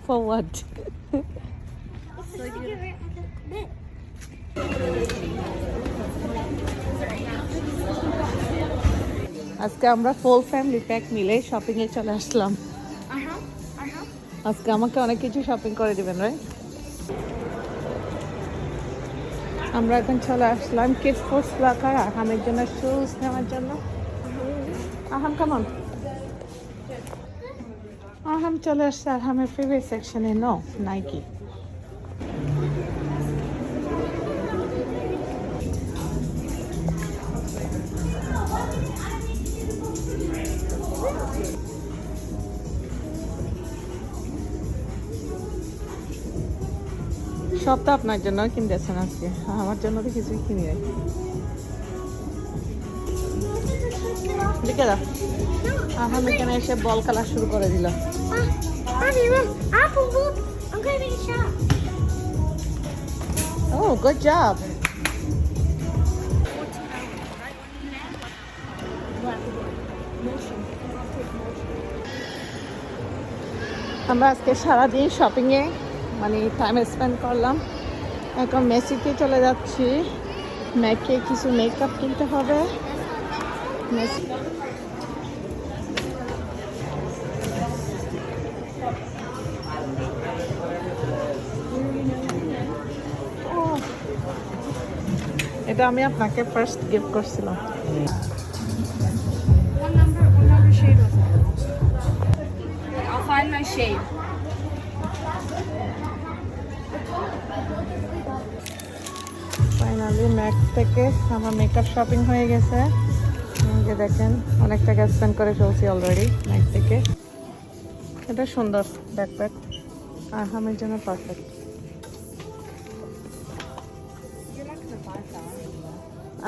For what? আজকে আমরা full family pack মিলে শপিং এ চলে আসলাম। আজকে আমাকে অনেক কিছু শপিং করে দিবেন, রাইট? আমরা এখন চলে আসলাম কিডস স্পোর্টস প্লাকার আহামের জন্য শুজ নেওয়ার জন্য। আহাম কেমন? আহাম চলে আসছে আহামের ফেভারিট সেকশনে, নো নাইকি। সব তো আপনার জন্য কিনতেছেন আজকে, আমার জন্য তো কিছুই কিনি নাই। দেখে দাও, আহাম এখানে এসে বল খেলা শুরু করে দিল। Oh, good job. আমরা আজকে সারাদিন শপিংয়ে মানে টাইম স্পেন্ড করলাম। এখন মেসিতে চলে যাচ্ছি, ম্যাকে কিছু মেকআপ কিনতে হবে। মেসি এটা আমি আপনাকে ফার্স্ট গিফট করছিলাম। What number shade was it? I'll find my shade. Finally max থেকে আমার মেকআপ শপিং হয়ে গেছে। যে দেখেন অনেক টাকা স্পেন্ড করে ফেলছি অলরেডি ম্যাক্স থেকে। এটা সুন্দর ব্যাকপ্যাক, আহামের জন্য perfect. You're not gonna buy that.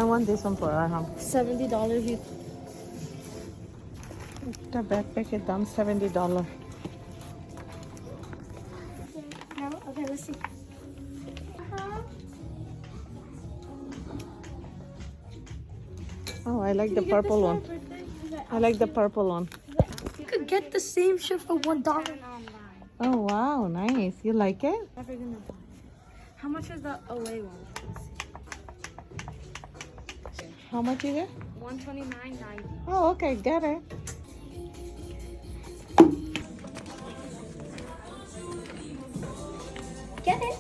I want this one for Aham. $70 you. একটা ব্যাকপ্যাকের দাম $70। No? Okay, let's see. Oh, I like the purple one. I like the purple one. You could get the same shit for $1 online. Oh wow, nice. You like it? Never gonna buy. How much is the away one? How much is it? $129.90. Oh, okay, get it. Get it?